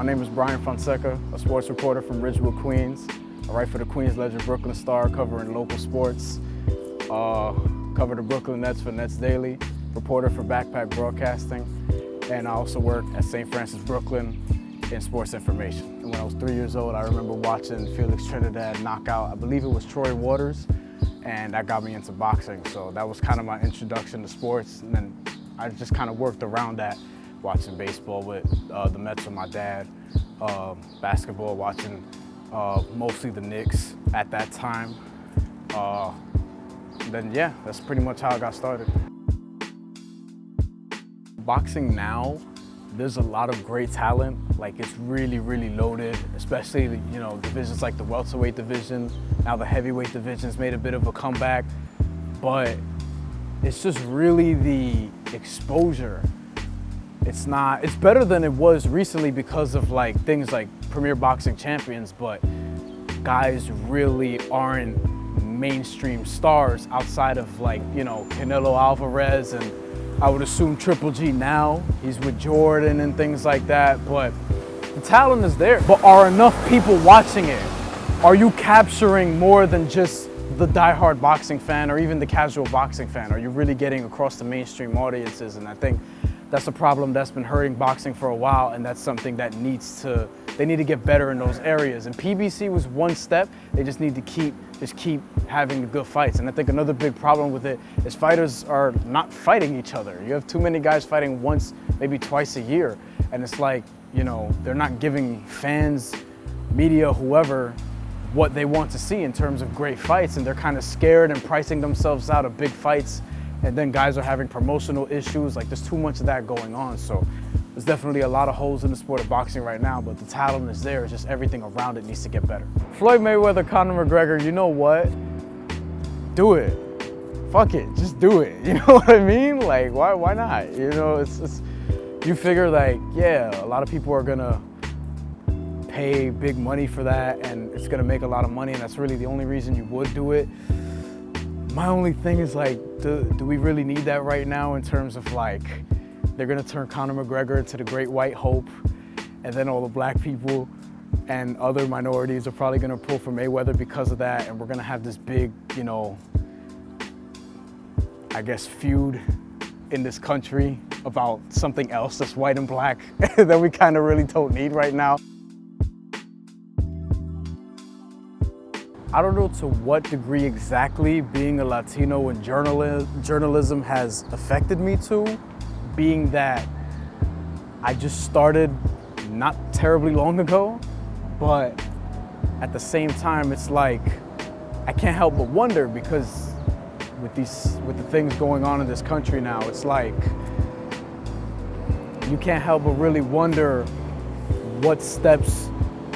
My name is Bryan Fonseca, a sports reporter from Ridgewood, Queens. I write for the Queens Ledger Brooklyn Star, covering local sports. Cover the Brooklyn Nets for Nets Daily, reporter for Backpack Broadcasting, and I also work at St. Francis, Brooklyn in sports information. And when I was 3 years old, I remember watching Felix Trinidad knock out, I believe it was Troy Waters, and that got me into boxing. So that was kind of my introduction to sports, and then I just kind of worked around that, watching baseball with the Mets with my dad, basketball, watching mostly the Knicks at that time. Then yeah, that's pretty much how I got started. Boxing now, there's a lot of great talent. Like, it's really, really loaded, especially, you know, divisions like the welterweight division. Now the heavyweight division's made a bit of a comeback, but it's just really the exposure. It's better than it was recently because of like things like Premier Boxing Champions, but guys really aren't mainstream stars outside of, like, you know, Canelo Alvarez, and I would assume Triple G now. He's with Jordan and things like that, but the talent is there. But are enough people watching it? Are you capturing more than just the diehard boxing fan or even the casual boxing fan? Are you really getting across the mainstream audiences? And I think that's a problem that's been hurting boxing for a while, and that's something that they need to get better in those areas. And PBC was one step. They just need to keep having the good fights. And I think another big problem with it is fighters are not fighting each other. You have too many guys fighting once, maybe twice a year. And it's like, you know, they're not giving fans, media, whoever, what they want to see in terms of great fights. And they're kind of scared and pricing themselves out of big fights. And then guys are having promotional issues. Like, there's too much of that going on. So there's definitely a lot of holes in the sport of boxing right now, but the talent is there. It's just everything around it needs to get better. Floyd Mayweather, Conor McGregor, you know what? Do it. Fuck it, just do it. You know what I mean? Like, why not? You know, it's you figure, like, yeah, a lot of people are gonna pay big money for that, and it's gonna make a lot of money, and that's really the only reason you would do it. My only thing is, like, do we really need that right now, in terms of, like, they're gonna turn Conor McGregor into the great white hope, and then all the black people and other minorities are probably gonna pull for Mayweather because of that, and we're gonna have this big, you know, I guess, feud in this country about something else that's white and black that we kind of really don't need right now. I don't know to what degree exactly being a Latino in journalism has affected me to, being that I just started not terribly long ago, but at the same time, it's like, I can't help but wonder, because with the things going on in this country now, it's like, you can't help but really wonder what steps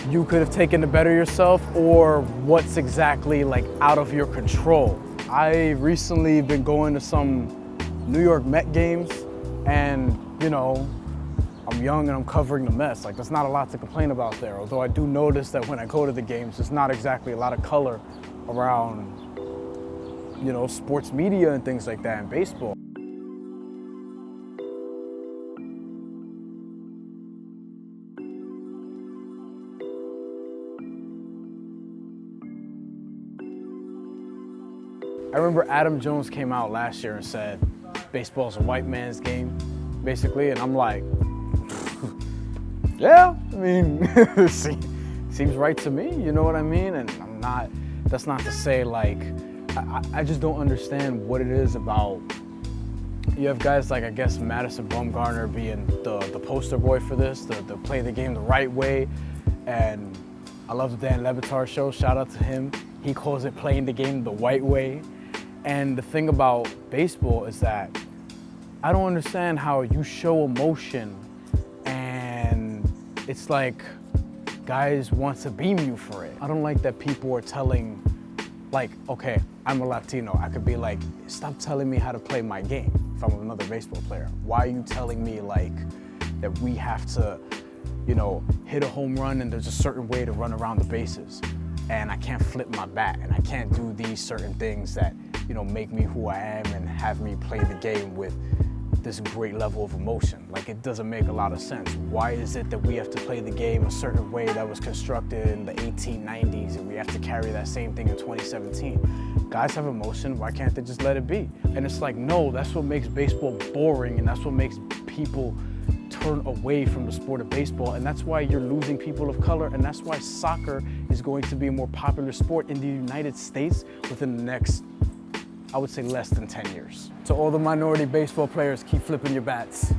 you could have taken to better yourself, or what's exactly, like, out of your control. I recently been going to some New York Met games, and, you know, I'm young and I'm covering the Mets. Like, there's not a lot to complain about there. Although I do notice that when I go to the games, there's not exactly a lot of color around, you know, sports media and things like that in baseball. I remember Adam Jones came out last year and said, baseball's a white man's game, basically, and I'm like, yeah, I mean, seems right to me, you know what I mean? And that's not to say, like, I just don't understand what it is about. You have guys like, I guess, Madison Bumgarner being the poster boy for this, the play the game the right way, and I love the Dan Le Batard show, shout out to him. He calls it playing the game the white way. And the thing about baseball is that I don't understand how you show emotion and it's like guys want to beam you for it. I don't like that people are telling, like, okay, I'm a Latino. I could be like, stop telling me how to play my game if I'm another baseball player. Why are you telling me, like, that we have to, you know, hit a home run and there's a certain way to run around the bases, and I can't flip my bat, and I can't do these certain things that, you know, make me who I am and have me play the game with this great level of emotion. Like, it doesn't make a lot of sense. Why is it that we have to play the game a certain way that was constructed in the 1890s and we have to carry that same thing in 2017? Guys have emotion, why can't they just let it be? And it's like, no, that's what makes baseball boring, and that's what makes people turn away from the sport of baseball, and that's why you're losing people of color, and that's why soccer is going to be a more popular sport in the United States within the next, I would say, less than 10 years. To all the minority baseball players, keep flipping your bats.